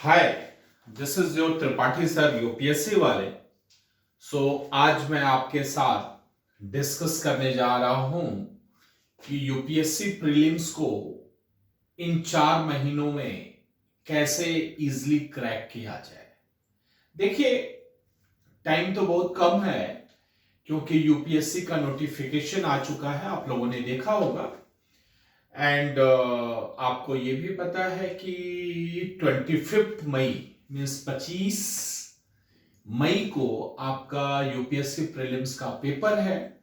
Hi, this is your Tripathi sir UPSC वाले। आज मैं आपके साथ डिस्कस करने जा रहा हूं कि यूपीएससी प्रीलिम्स को इन 4 महीनों में कैसे इजीली क्रैक किया जाए। देखिए, टाइम तो बहुत कम है क्योंकि यूपीएससी का नोटिफिकेशन आ चुका है, आप लोगों ने देखा होगा। एंड आपको ये भी पता है कि 25 मई मीन्स 25 मई को आपका यूपीएससी प्रीलिम्स का पेपर है।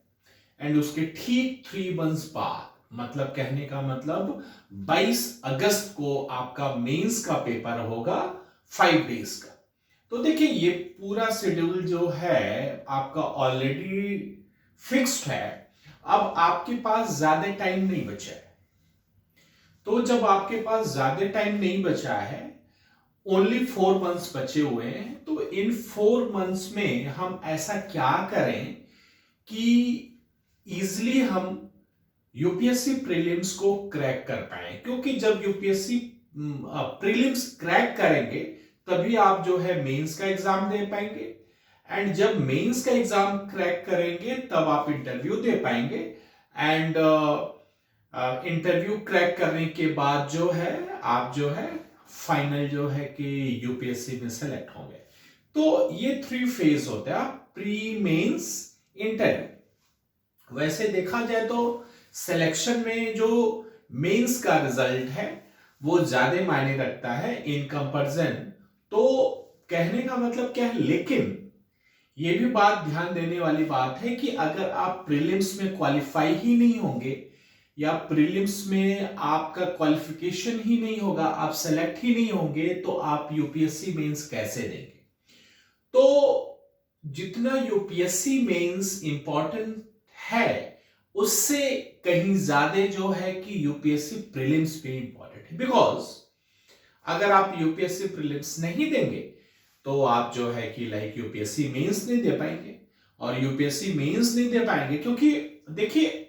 एंड उसके ठीक 3 मंथ्स बाद, मतलब कहने का मतलब 22 अगस्त को आपका मेंस का पेपर होगा 5 डेज का। तो देखिए, ये पूरा शेड्यूल जो है आपका ऑलरेडी फिक्स्ड है। अब आपके पास ज्यादा टाइम नहीं बचा है। तो जब आपके ज्यादा टाइम नहीं बचा है, ओनली 4 मंथ्स बचे हुए हैं, तो इन 4 मंथ्स में हम ऐसा क्या करें कि इजिली हम यूपीएससी प्रीलिम्स को क्रैक कर पाए। क्योंकि जब यूपीएससी प्रीलिम्स क्रैक करेंगे तभी आप जो है मेंस का एग्जाम दे पाएंगे। एंड जब मेंस का एग्जाम क्रैक करेंगे तब आप इंटरव्यू दे पाएंगे। एंड इंटरव्यू क्रैक करने के बाद जो है आप जो है फाइनल जो है कि यूपीएससी में सेलेक्ट होंगे। तो ये 3 फेज होते हैं, प्री मेंस इंटरव्यू। वैसे देखा जाए तो सिलेक्शन में जो मेंस का रिजल्ट है वो ज्यादा मायने रखता है इन कंपैरिजन। तो कहने का मतलब क्या है, लेकिन ये भी बात ध्यान देने वाली बात है कि अगर आप प्रीलिम्स में क्वालिफाई ही नहीं होंगे या प्रीलिम्स में आपका क्वालिफिकेशन ही नहीं होगा, आप सेलेक्ट ही नहीं होंगे, तो आप यूपीएससी मेंस कैसे देंगे। तो जितना यूपीएससी मेंस इंपॉर्टेंट है उससे कहीं ज्यादा जो है कि यूपीएससी प्रीलिम्स भी इंपॉर्टेंट है। बिकॉज अगर आप यूपीएससी प्रीलिम्स नहीं देंगे तो आप जो है कि लाइक यूपीएससी मेंस नहीं दे पाएंगे। और यूपीएससी मेंस नहीं दे पाएंगे क्योंकि देखिए,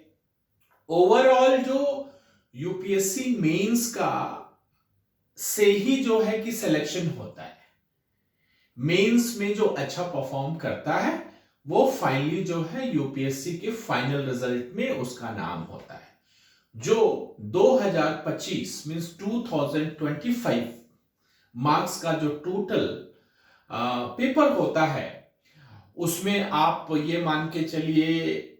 ओवरऑल जो यूपीएससी मेंस का से ही जो है कि सिलेक्शन होता है। मेंस में जो अच्छा परफॉर्म करता है वो फाइनली जो है यूपीएससी के फाइनल रिजल्ट में उसका नाम होता है। जो 2025 मींस 2025 मार्क्स का जो टोटल पेपर होता है उसमें आप ये मान के चलिए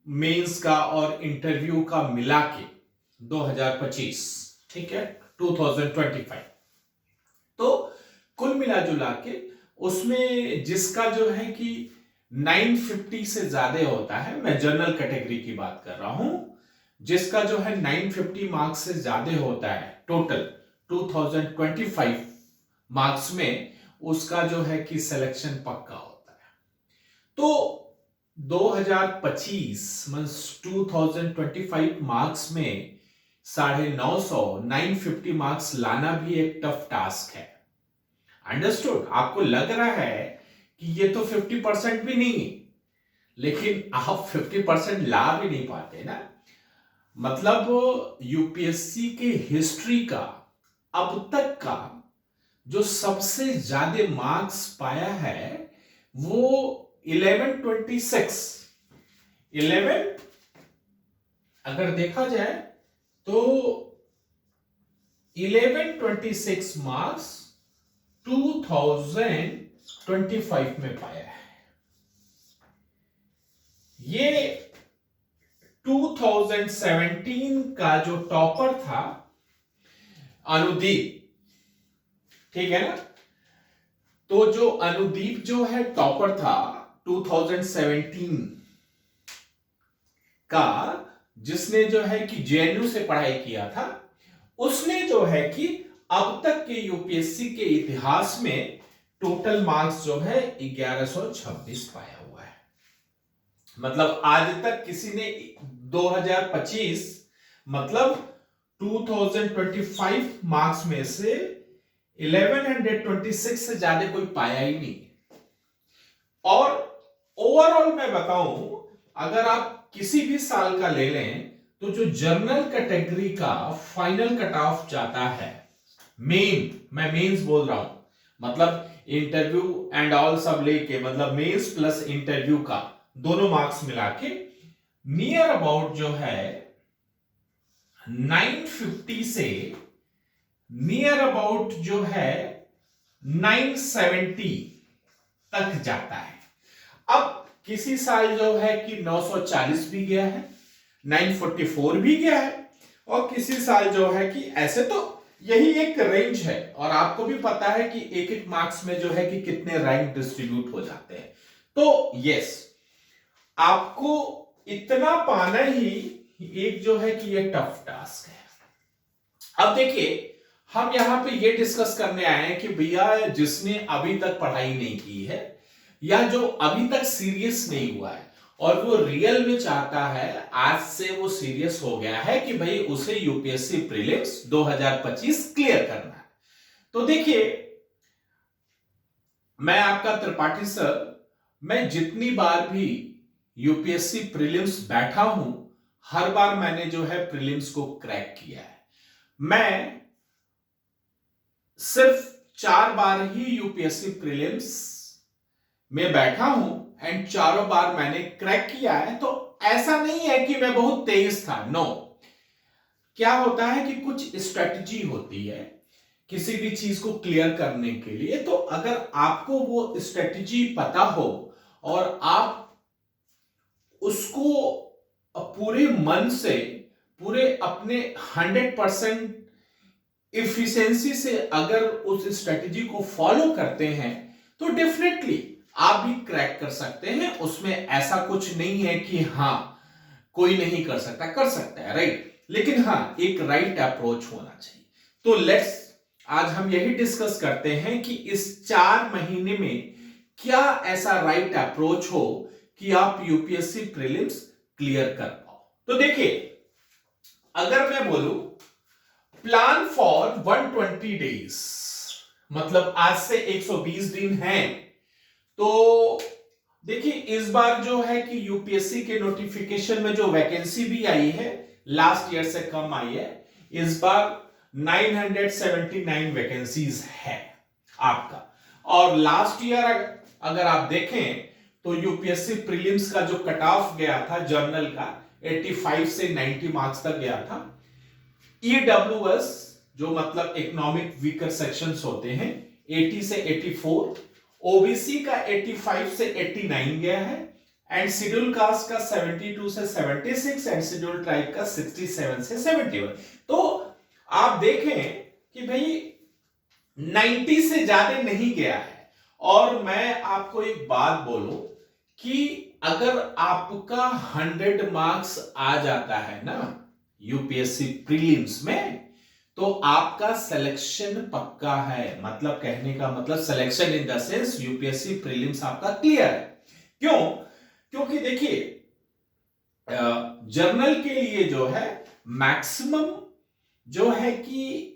मेंस का और इंटरव्यू का मिला के 2025, ठीक है, 2025। तो कुल मिला जुला के उसमें जिसका जो है कि 950 से ज्यादा होता है, मैं जनरल कैटेगरी की बात कर रहा हूं, जिसका जो है 950 मार्क्स से ज्यादा होता है टोटल 2025 मार्क्स में, उसका जो है कि सिलेक्शन पक्का होता है। तो 2025 मींस 2025 मार्क्स में 950 मार्क्स लाना भी एक टफ टास्क है। अंडरस्टूड? आपको लग रहा है कि ये तो 50% भी नहीं है, लेकिन आप 50% ला भी नहीं पाते ना। मतलब यूपीएससी के हिस्ट्री का अब तक का जो सबसे ज्यादा मार्क्स पाया है वो 1126। 11 अगर देखा जाए तो 1126 मार्क्स 2025 में पाया है। ये 2017 का जो टॉपर था अनुदीप, ठीक है ना। तो जो अनुदीप जो है टॉपर था 2017 का, जिसने जो है कि जेएनयू से पढ़ाई किया था, उसने जो है कि अब तक के यूपीएससी के इतिहास में टोटल मार्क्स जो है 1126 पाया हुआ है। मतलब आज तक किसी ने 2025 मतलब 2025 मार्क्स में से 1126 से ज्यादा कोई पाया ही नहीं। और ओवरऑल मैं बताऊं, अगर आप किसी भी साल का ले लें तो जो जनरल कैटेगरी का फाइनल कट ऑफ जाता है, मैं मेंस बोल रहा हूं, मतलब इंटरव्यू एंड ऑल सब लेके, मतलब मेंस प्लस इंटरव्यू का दोनों मार्क्स मिला के नियर अबाउट जो है 950 से नियर अबाउट जो है 970 तक जाता है। अब किसी साल जो है कि 940 भी गया है, 944 भी गया है, और किसी साल जो है कि ऐसे तो यही एक रेंज है, और आपको भी पता है कि एक एक मार्क्स में जो है कि कितने रैंक डिस्ट्रीब्यूट हो जाते हैं। तो यस, आपको इतना पाना ही एक जो है कि ये टफ टास्क है। अब देखिए, हम यहां पे ये डिस्कस करने आए हैं कि भैया जिसने अभी तक पढ़ाई नहीं की है या जो अभी तक सीरियस नहीं हुआ है और वो रियल में चाहता है, आज से वो सीरियस हो गया है कि भाई उसे यूपीएससी प्रीलिम्स 2025 क्लियर करना है। तो देखिए, मैं आपका त्रिपाठी सर, मैं जितनी बार भी यूपीएससी प्रीलिम्स बैठा हूं, हर बार मैंने जो है प्रीलिम्स को क्रैक किया है। मैं सिर्फ 4 बार ही यूपीएससी प्रीलिम्स में बैठा हूं एंड चारों बार मैंने क्रैक किया है। तो ऐसा नहीं है कि मैं बहुत तेज था, नो। क्या होता है कि कुछ स्ट्रेटजी होती है किसी भी चीज को क्लियर करने के लिए। तो अगर आपको वो स्ट्रेटजी पता हो और आप उसको पूरे मन से, पूरे अपने 100% इफिशिएंसी से अगर उस स्ट्रेटजी को फॉलो करते हैं, तो डेफिनेटली आप भी क्रैक कर सकते हैं। उसमें ऐसा कुछ नहीं है कि हां कोई नहीं कर सकता, कर सकता है, राइट। लेकिन हां, एक राइट अप्रोच होना चाहिए। तो लेट्स आज हम यही डिस्कस करते हैं कि इस 4 महीने में क्या ऐसा राइट अप्रोच हो कि आप यूपीएससी प्रीलिम्स क्लियर कर पाओ। तो देखिए, अगर मैं बोलूं प्लान फॉर 120 डेज, मतलब आज से 120 दिन हैं, तो देखिए इस बार जो है कि यूपीएससी के नोटिफिकेशन में जो वैकेंसी भी आई है, लास्ट ईयर से कम आई है। इस बार 979 वैकेंसीज है आपका। और लास्ट ईयर अगर आप देखें तो यूपीएससी प्रीलिम्स का जो कट ऑफ गया था जर्नल का, 85 से 90 मार्क्स तक गया था। ईडब्ल्यूएस जो मतलब इकोनॉमिक वीकर सेक्शंस होते हैं, 80 से 84, ओबीसी का 85 से 89 गया है, एंड शेड्यूल कास्ट का 72 से 76, एंड शेड्यूल ट्राइब का 67 से 71। तो आप देखें कि भाई 90 से ज्यादा नहीं गया है। और मैं आपको एक बात बोलूं कि अगर आपका 100 मार्क्स आ जाता है ना यूपीएससी प्रीलिम्स में, तो आपका सिलेक्शन पक्का है। मतलब कहने का मतलब selection in the sense UPSC prelims आपका क्लियर है। क्यों? क्योंकि देखिए जर्नल के लिए जो है मैक्सिमम जो है कि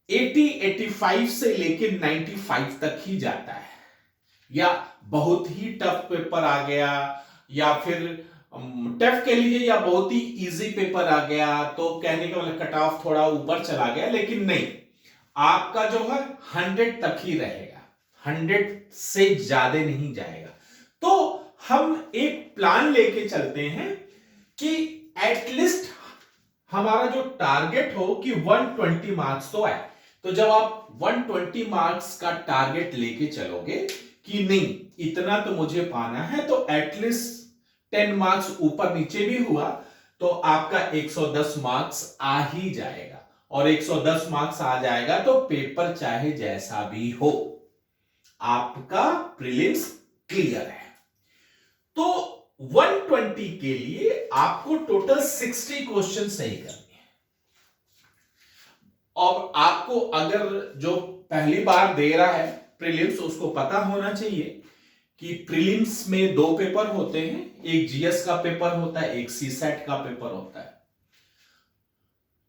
85 से लेके 95 तक ही जाता है। या बहुत ही टफ पेपर आ गया, या फिर टफ के लिए या बहुत ही इजी पेपर आ गया, तो कहने का मतलब कट ऑफ थोड़ा ऊपर चला गया। लेकिन नहीं, आपका जो है 100 तक ही रहेगा, 100 से ज्यादा नहीं जाएगा। तो हम एक प्लान लेके चलते हैं कि एटलीस्ट हमारा जो टारगेट हो कि 120 मार्क्स तो आए। तो जब आप 120 मार्क्स का टारगेट लेके चलोगे कि नहीं इतना तो मुझे पाना है, तो एटलीस्ट 10 मार्क्स ऊपर नीचे भी हुआ तो आपका 110 मार्क्स आ ही जाएगा। और 110 मार्क्स आ जाएगा तो पेपर चाहे जैसा भी हो, आपका प्रीलिम्स क्लियर है। तो 120 के लिए आपको टोटल 60 क्वेश्चन सही करने हैं। और आपको अगर जो पहली बार दे रहा है प्रीलिम्स, उसको पता होना चाहिए कि प्रीलिम्स में 2 पेपर होते हैं, एक जीएस का पेपर होता है, एक सीसेट का पेपर होता है।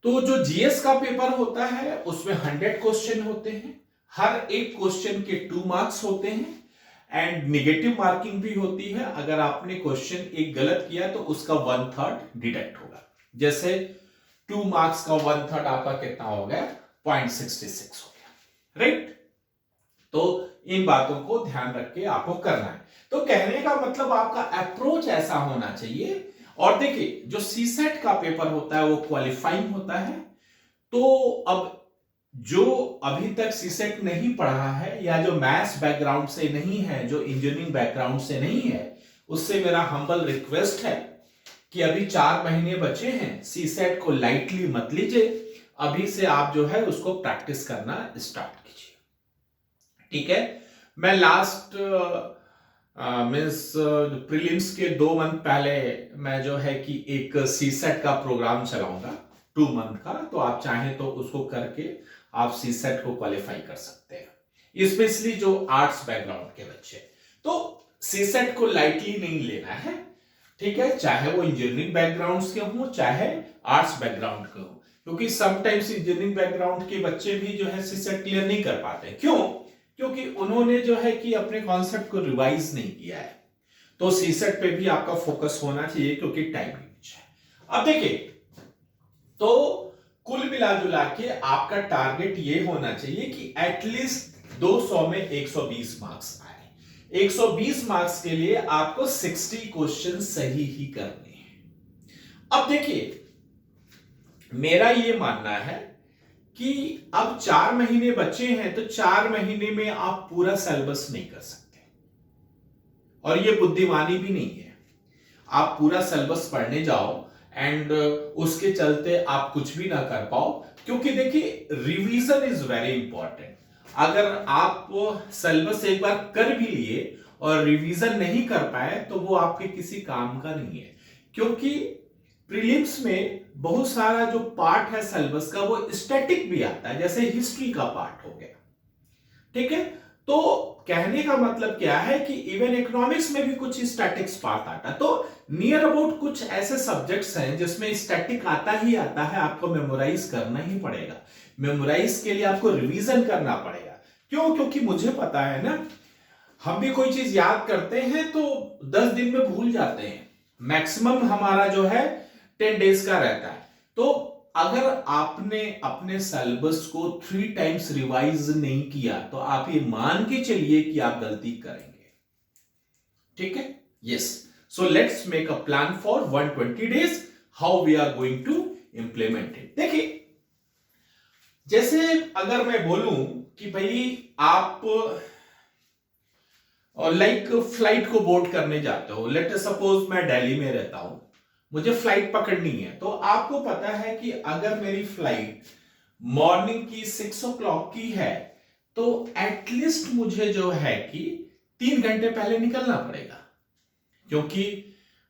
तो जो जीएस का पेपर होता है उसमें 100 क्वेश्चन होते हैं, हर एक क्वेश्चन के 2 मार्क्स होते हैं, एंड निगेटिव मार्किंग भी होती है। अगर आपने क्वेश्चन एक गलत किया तो उसका 1/3 डिडक्ट होगा। जैसे 2 मार्क्स का 1/3 आपका कितना हो गया, 0.66 हो गया, राइट। तो इन बातों को ध्यान रख के आपको करना है। तो कहने का मतलब आपका अप्रोच ऐसा होना चाहिए। और देखिए जो सीसेट का पेपर होता है वो क्वालिफाइंग होता है। तो अब जो अभी तक सीसेट नहीं पढ़ा है या जो मैथ्स बैकग्राउंड से नहीं है, जो इंजीनियरिंग बैकग्राउंड से नहीं है, उससे मेरा हम्बल रिक्वेस्ट है कि अभी 4 महीने बचे हैं, सीसेट को लाइटली मत लीजिए, अभी से आप जो है उसको प्रैक्टिस करना स्टार्ट कीजिए। ठीक है, मैं लास्ट मीन्स प्रीलिम्स के 2 मंथ पहले मैं जो है कि एक सीसेट का प्रोग्राम चलाऊंगा 2 मंथ का, तो आप चाहें तो उसको करके आप सीसेट को क्वालिफाई कर सकते हैं, स्पेशली जो आर्ट्स बैकग्राउंड के बच्चे। तो सीसेट को लाइटली नहीं लेना है, ठीक है, चाहे वो इंजीनियरिंग बैकग्राउंड के हों चाहे आर्ट्स बैकग्राउंड के हों, क्योंकि समटाइम्स इंजीनियरिंग बैकग्राउंड के बच्चे भी जो है सीसेट क्लियर नहीं कर पाते। क्यों? क्योंकि उन्होंने जो है कि अपने कॉन्सेप्ट को रिवाइज नहीं किया है। तो सीसेट पे भी आपका फोकस होना चाहिए क्योंकि टाइम लिमिट है। अब देखिए, तो कुल मिला जुला के आपका टारगेट ये होना चाहिए कि एटलीस्ट 200 में 120 मार्क्स आए। 120 मार्क्स के लिए आपको 60 क्वेश्चन सही ही करने हैं। अब देखिए, मेरा ये मानना है कि अब 4 महीने बचे हैं, तो 4 महीने में आप पूरा सिलेबस नहीं कर सकते, और ये बुद्धिमानी भी नहीं है। आप पूरा सिलेबस पढ़ने जाओ एंड उसके चलते आप कुछ भी ना कर पाओ, क्योंकि देखिए रिवीजन इज वेरी इंपॉर्टेंट। अगर आप सिलेबस एक बार कर भी लिए और रिवीजन नहीं कर पाए तो वो आपके किसी काम का नहीं है, क्योंकि प्रीलिम्स में बहुत सारा जो पार्ट है सिलेबस का वो स्टैटिक भी आता है, जैसे हिस्ट्री का पार्ट हो गया। ठीक है, तो कहने का मतलब क्या है कि इवन इकोनॉमिक्स में भी कुछ स्टैटिक्स पार्ट आता है। तो नियर अबाउट कुछ ऐसे सब्जेक्ट्स हैं जिसमें स्टैटिक आता ही आता है, आपको मेमोराइज करना ही पड़ेगा। मेमोराइज के लिए आपको रिवीजन करना पड़ेगा। क्यों? क्योंकि मुझे पता है ना, हम भी कोई चीज याद करते हैं तो 10 दिन में भूल जाते हैं, मैक्सिमम हमारा जो है 10 डेज का रहता है। तो अगर आपने अपने सिलेबस को 3 टाइम्स रिवाइज नहीं किया तो आप ये मान के चलिए कि आप गलती करेंगे। ठीक है, yes. So let's make a plan for 120 days, how we are going to implement it. देखिए, जैसे अगर मैं बोलूं कि भाई आप लाइक फ्लाइट को बोर्ड करने जाते हो, लेट सपोज मैं दिल्ली में रहता हूं, मुझे फ्लाइट पकड़नी है, तो आपको पता है कि अगर मेरी फ्लाइट मॉर्निंग की 6 o'clock की है तो एटलीस्ट मुझे जो है कि 3 घंटे पहले निकलना पड़ेगा, क्योंकि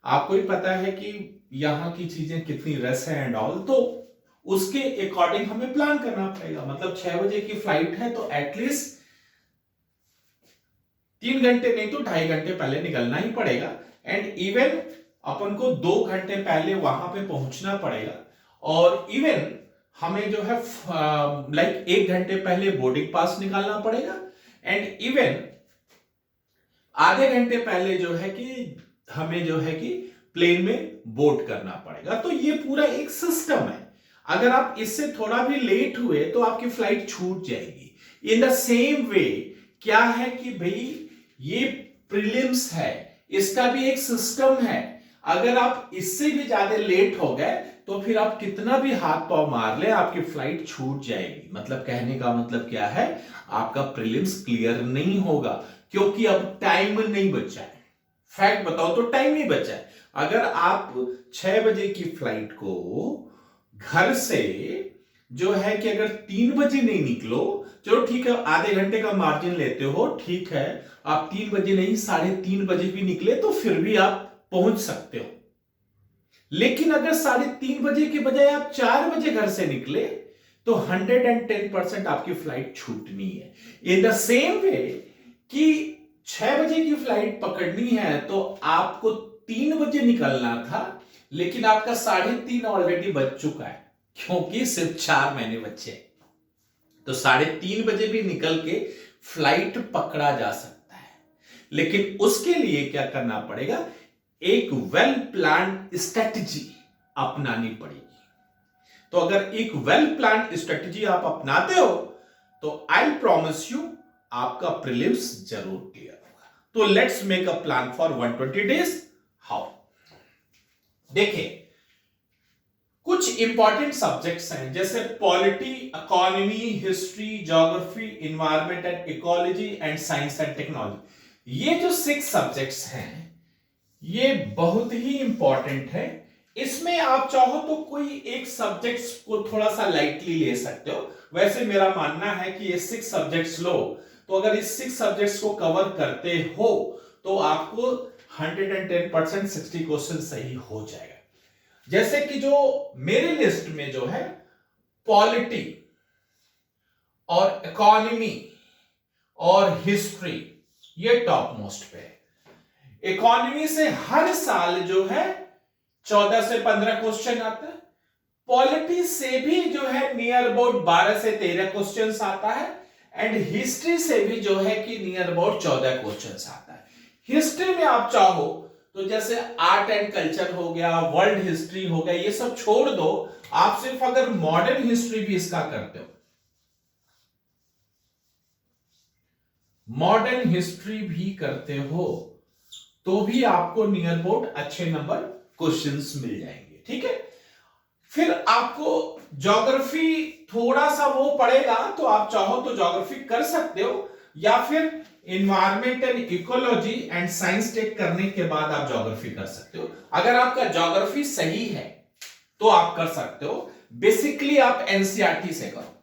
आपको ही पता है कि यहां की चीजें कितनी रस है एंड ऑल, तो उसके अकॉर्डिंग हमें प्लान करना पड़ेगा। मतलब 6 बजे की फ्लाइट है तो एटलीस्ट 3 घंटे नहीं तो 2.5 घंटे पहले निकलना ही पड़ेगा, एंड इवन अपन को 2 घंटे पहले वहां पे पहुंचना पड़ेगा, और इवन हमें जो है लाइक 1 घंटे पहले बोर्डिंग पास निकालना पड़ेगा, एंड इवन आधे घंटे पहले जो है कि हमें जो है कि प्लेन में बोर्ड करना पड़ेगा। तो ये पूरा एक सिस्टम है। अगर आप इससे थोड़ा भी लेट हुए तो आपकी फ्लाइट छूट जाएगी। इन द सेम वे क्या है कि भाई ये प्रीलिम्स है, इसका भी एक सिस्टम है। अगर आप इससे भी ज्यादा लेट हो गए तो फिर आप कितना भी हाथ पांव मार ले, आपकी फ्लाइट छूट जाएगी। मतलब कहने का मतलब क्या है, आपका प्रीलिम्स क्लियर नहीं होगा, क्योंकि अब टाइम नहीं बचा है। फैक्ट बताओ तो टाइम नहीं बचा है। अगर आप 6 बजे की फ्लाइट को घर से जो है कि अगर 3 बजे नहीं निकलो, चलो ठीक है आधे घंटे का मार्जिन लेते हो, ठीक है, आप 3 बजे नहीं 3:30 बजे भी निकले तो फिर भी आप पहुंच सकते हो। लेकिन अगर 3:30 बजे के बजाय आप 4 बजे घर से निकले तो 110% आपकी फ्लाइट छूटनी है। इन द सेम वे कि 6 बजे की फ्लाइट पकड़नी है तो आपको 3 बजे निकलना था, लेकिन आपका 3:30 ऑलरेडी बज चुका है, क्योंकि सिर्फ 4 महीने बचे। तो 3:30 बजे भी निकल के फ्लाइट पकड़ा जा सकता है, लेकिन उसके लिए क्या करना पड़ेगा, एक वेल प्लान्ड स्ट्रेटजी अपनानी पड़ेगी। तो अगर एक वेल प्लान्ड स्ट्रेटजी आप अपनाते हो तो आई प्रॉमिस यू आपका प्रीलिम्स जरूर क्लियर होगा। तो let's make a plan for 120 days. How? देखिए, कुछ इंपॉर्टेंट सब्जेक्ट्स हैं जैसे polity, economy, history, geography, environment and ecology and science and technology. ये जो 6 सब्जेक्ट्स हैं ये बहुत ही इंपॉर्टेंट है। इसमें आप चाहो तो कोई एक सब्जेक्ट्स को थोड़ा सा लाइटली ले सकते हो। वैसे मेरा मानना है कि ये 6 सब्जेक्ट्स लो, तो अगर इस 6 सब्जेक्ट्स को कवर करते हो तो आपको 110% 60 क्वेश्चन सही हो जाएगा। जैसे कि जो मेरे लिस्ट में जो है पॉलिटी और इकोनॉमी और हिस्ट्री, ये टॉप मोस्ट पे है। इकोनॉमी से हर साल जो है 14 से 15 क्वेश्चन आता है। पॉलिटी से भी जो है नियर अबाउट 12 से 13 क्वेश्चंस आता है। एंड हिस्ट्री से भी जो है कि नियर अबाउट 14 क्वेश्चंस आता है। हिस्ट्री में आप चाहो तो जैसे आर्ट एंड कल्चर हो गया, वर्ल्ड हिस्ट्री हो गया, ये सब छोड़ दो। आप सिर्फ अगर मॉडर्न हिस्ट्री भी इसका करते हो, मॉडर्न हिस्ट्री भी करते हो, तो भी आपको नियर अबाउट अच्छे नंबर क्वेश्चंस मिल जाएंगे। ठीक है। फिर आपको ज्योग्राफी थोड़ा सा वो पड़ेगा, तो आप चाहो तो ज्योग्राफी कर सकते हो, या फिर environment and ecology and science tech करने के बाद आप ज्योग्राफी कर सकते हो। अगर आपका ज्योग्राफी सही है तो आप कर सकते हो। बेसिकली आप एनसीईआरटी से करो।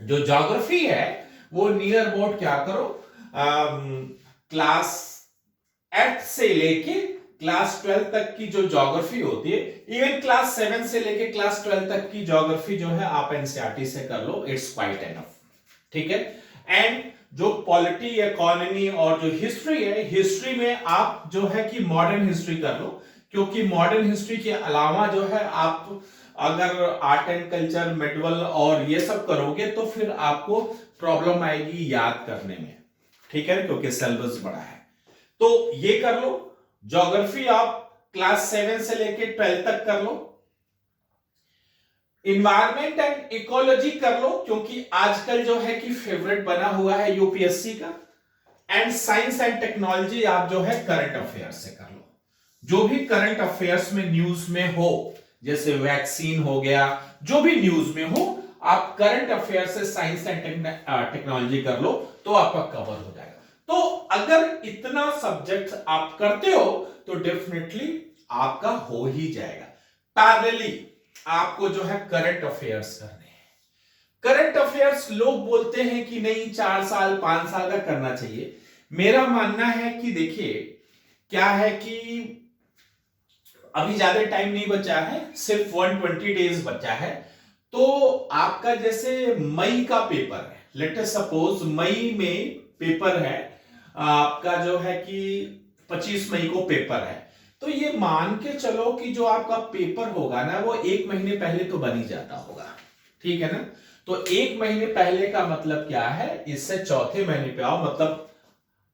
जो ज्योग्राफी है वो नियर अबाउट क्या करो, क्लास 8 से लेके क्लास 12 तक की जो ज्योग्राफी होती है, इवन क्लास 7 से लेके क्लास 12 तक की ज्योग्राफी जो है आप एनसीईआरटी से कर लो, इट्स क्वाइट एनफ। ठीक है। एंड जो पॉलिटी, इकोनॉमी और जो हिस्ट्री है, हिस्ट्री में आप जो है कि मॉडर्न हिस्ट्री कर लो, क्योंकि मॉडर्न हिस्ट्री के अलावा जो है आप अगर आर्ट एंड कल्चर, मेडिवल और ये सब करोगे तो फिर आपको प्रॉब्लम आएगी याद करने में। ठीक है, क्योंकि सिलेबस बड़ा है। तो ये कर लो। ज्योग्राफी आप क्लास 7 से लेके 12 तक कर लो। इन्वायरमेंट एंड इकोलॉजी कर लो, क्योंकि आजकल जो है कि फेवरेट बना हुआ है यूपीएससी का। एंड साइंस एंड टेक्नोलॉजी आप जो है करंट अफेयर्स से कर लो। जो भी करंट अफेयर्स में न्यूज में हो, जैसे वैक्सीन हो गया, जो भी न्यूज में हो, आप करंट अफेयर से साइंस एंड टेक्नोलॉजी कर लो तो आपका कवर हो जाएगा। तो अगर इतना सब्जेक्ट आप करते हो तो डेफिनेटली आपका हो ही जाएगा। पैरेलली आपको जो है करंट अफेयर्स करने हैं। करंट अफेयर्स लोग बोलते हैं कि नहीं 4 साल 5 साल का करना चाहिए। मेरा मानना है कि देखिए क्या है कि अभी ज्यादा टाइम नहीं बचा है, सिर्फ 120 डेज बचा है। तो आपका जैसे मई का पेपर है, लेट अस सपोज मई में पेपर है आपका, जो है कि 25 मई को पेपर है। तो ये मान के चलो कि जो आपका पेपर होगा ना वो 1 महीने पहले तो बन ही जाता होगा। ठीक है ना। तो 1 महीने पहले का मतलब क्या है, इससे चौथे महीने पे आओ, मतलब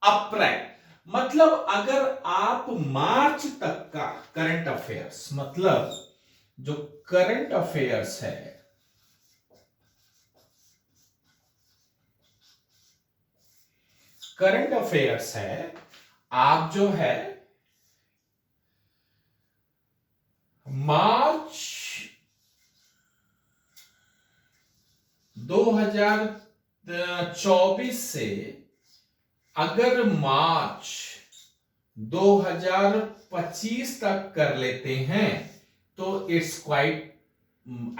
अप्रैल। मतलब अगर आप मार्च तक का करंट अफेयर्स, मतलब जो करंट अफेयर्स है, करंट अफेयर्स है, आप जो है मार्च 2024 से अगर मार्च 2025 तक कर लेते हैं तो it's quite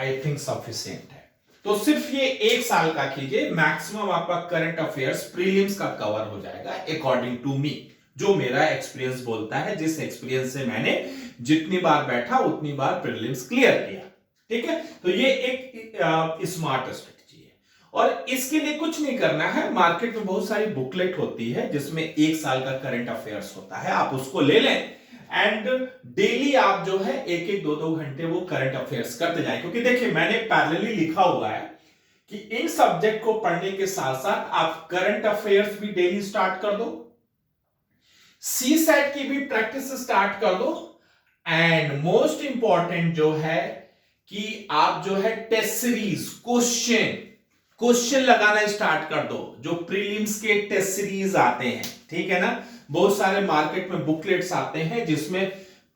I think sufficient है। तो सिर्फ ये 1 साल का कीजिए, मैक्सिमम आपका करंट अफेयर्स प्रीलिम्स का कवर हो जाएगा अकॉर्डिंग टू मी, जो मेरा एक्सपीरियंस बोलता है, जिस एक्सपीरियंस से मैंने जितनी बार बैठा उतनी बार प्रीलिम्स क्लियर किया। ठीक है। तो ये एक स्मार्ट स्ट्रेटजी है और इसके लिए कुछ नहीं करना है। मार्केट में बहुत सारी बुकलेट होती है जिसमें 1 साल का करंट अफेयर्स होता है, आप उसको ले लें एंड डेली आप जो है 1-1, 2-2 घंटे वो करंट अफेयर्स करते जाएं। क्योंकि देखिए मैंने पैरेलली लिखा हुआ है कि इन सब्जेक्ट को पढ़ने के साथ साथ आप करंट अफेयर्स भी डेली स्टार्ट कर दो, सी सेट की भी प्रैक्टिस स्टार्ट कर दो, एंड मोस्ट इंपॉर्टेंट जो है कि आप जो है टेस्ट सीरीज क्वेश्चन क्वेश्चन लगाना स्टार्ट कर दो। जो प्रीलिम्स के टेस्ट सीरीज आते हैं, ठीक है ना, बहुत सारे मार्केट में बुकलेट्स आते हैं जिसमें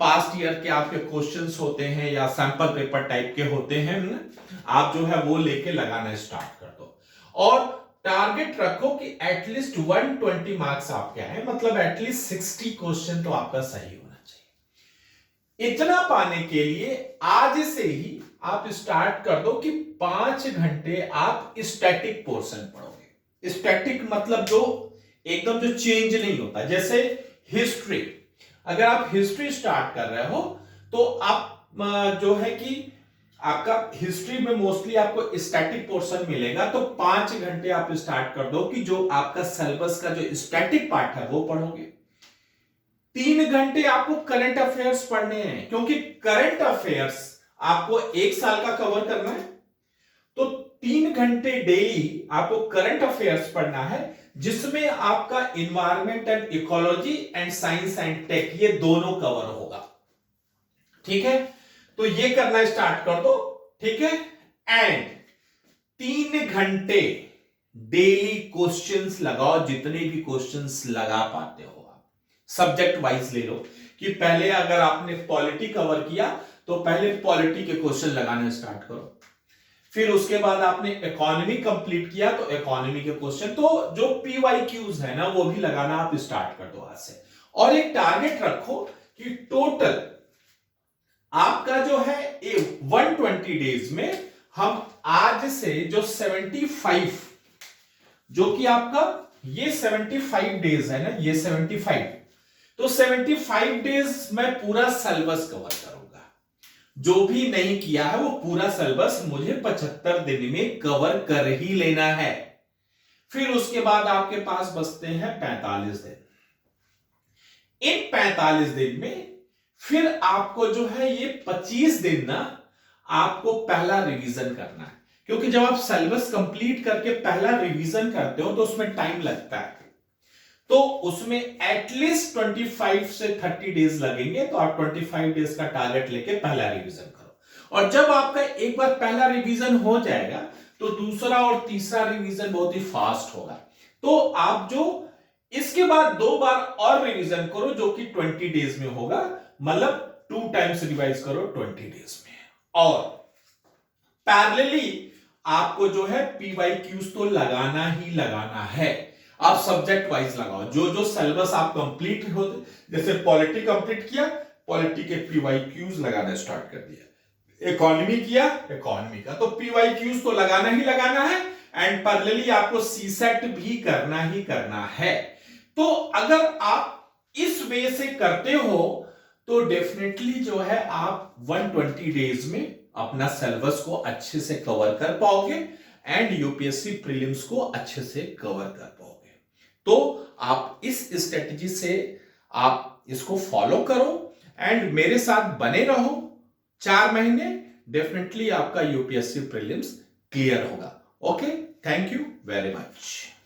पास्ट ईयर के आपके क्वेश्चंस होते हैं या सैंपल पेपर टाइप के होते हैं ना? आप जो है वो लेके लगाना स्टार्ट कर दो और टारगेट रखो कि एटलीस्ट 120 मार्क्स आपके आए, मतलब एटलीस्ट 60 क्वेश्चन तो आपका सही होना चाहिए। इतना पाने के लिए आज से ही आप स्टार्ट कर दो कि 5 घंटे आप स्टैटिक पोर्शन पढ़ोगे। स्टैटिक मतलब जो एकदम जो चेंज नहीं होता, जैसे हिस्ट्री। अगर आप हिस्ट्री स्टार्ट कर रहे हो तो आप जो है कि आपका हिस्ट्री में मोस्टली आपको स्टैटिक पोर्शन मिलेगा, तो 5 घंटे आप स्टार्ट कर दो कि जो आपका सिलेबस का जो स्टैटिक पार्ट है वो पढ़ोगे। 3 घंटे आपको करंट अफेयर्स पढ़ने हैं, क्योंकि करंट अफेयर्स आपको 1 साल का कवर करना है, तो 3 घंटे डेली आपको करंट अफेयर्स पढ़ना है, जिसमें आपका environment and ecology and science and tech ये दोनों कवर होगा। ठीक है, तो ये करना स्टार्ट कर दो। ठीक है, एंड 3 घंटे डेली क्वेश्चंस लगाओ, जितने भी क्वेश्चंस लगा पाते हो आप। सब्जेक्ट वाइज ले लो कि पहले अगर आपने पॉलिटी कवर किया तो पहले पॉलिटी के क्वेश्चन लगाना स्टार्ट करो, फिर उसके बाद आपने इकोनॉमी कंप्लीट किया तो इकोनॉमी के क्वेश्चन, तो जो पीवाईक्यूज है ना वो भी लगाना आप स्टार्ट कर दो आज से। और एक टारगेट रखो कि टोटल आपका जो है 120 डेज में हम आज से जो 75, जो कि आपका ये 75 डेज है ना, ये 75, तो 75 डेज में पूरा सिलेबस कवर करूंगा। जो भी नहीं किया है वो पूरा सिलेबस मुझे 75 दिन में कवर कर ही लेना है। फिर उसके बाद आपके पास बचते हैं 45 दिन। इन 45 दिन में फिर आपको जो है ये 25 दिन ना आपको पहला रिवीजन करना है, क्योंकि जब आप सिलेबस कंप्लीट करके पहला रिवीजन करते हो तो उसमें टाइम लगता है, तो उसमें एटलीस्ट 25 से 30 डेज लगेंगे। तो आप 25 डेज का टारगेट लेके पहला रिवीजन करो, और जब आपका एक बार पहला रिवीजन हो जाएगा तो दूसरा और तीसरा रिवीजन बहुत ही फास्ट होगा। तो आप जो इसके बाद 2 बार और रिवीजन करो जो कि 20 डेज में होगा, मतलब 2 टाइम्स रिवाइज करो 20 डेज में। और पैरेलली आपको जो है पीवाईक्यूज तो लगाना ही लगाना है। आप सब्जेक्ट वाइज लगाओ, जो जो सिलेबस आप कंप्लीट हो, जैसे पॉलिटी कंप्लीट किया, पॉलिटी के पीवाईक्यूज लगाना स्टार्ट कर दिया, इकोनॉमी किया, इकोनॉमी का तो पीवाईक्यूज तो लगाना ही लगाना है, एंड पैरेलली आपको सीसेट भी करना ही करना है। तो अगर आप इस वे से करते हो तो डेफिनेटली जो है आप 120 डेज में अपना सिलेबस को अच्छे से कवर कर पाओगे एंड यूपीएससी प्रीलिम्स को अच्छे से कवर कर पाओगे। तो आप इस स्ट्रेटजी से आप इसको फॉलो करो एंड मेरे साथ बने रहो। 4 महीने डेफिनेटली आपका यूपीएससी प्रीलिम्स क्लियर होगा। Okay, thank you very much.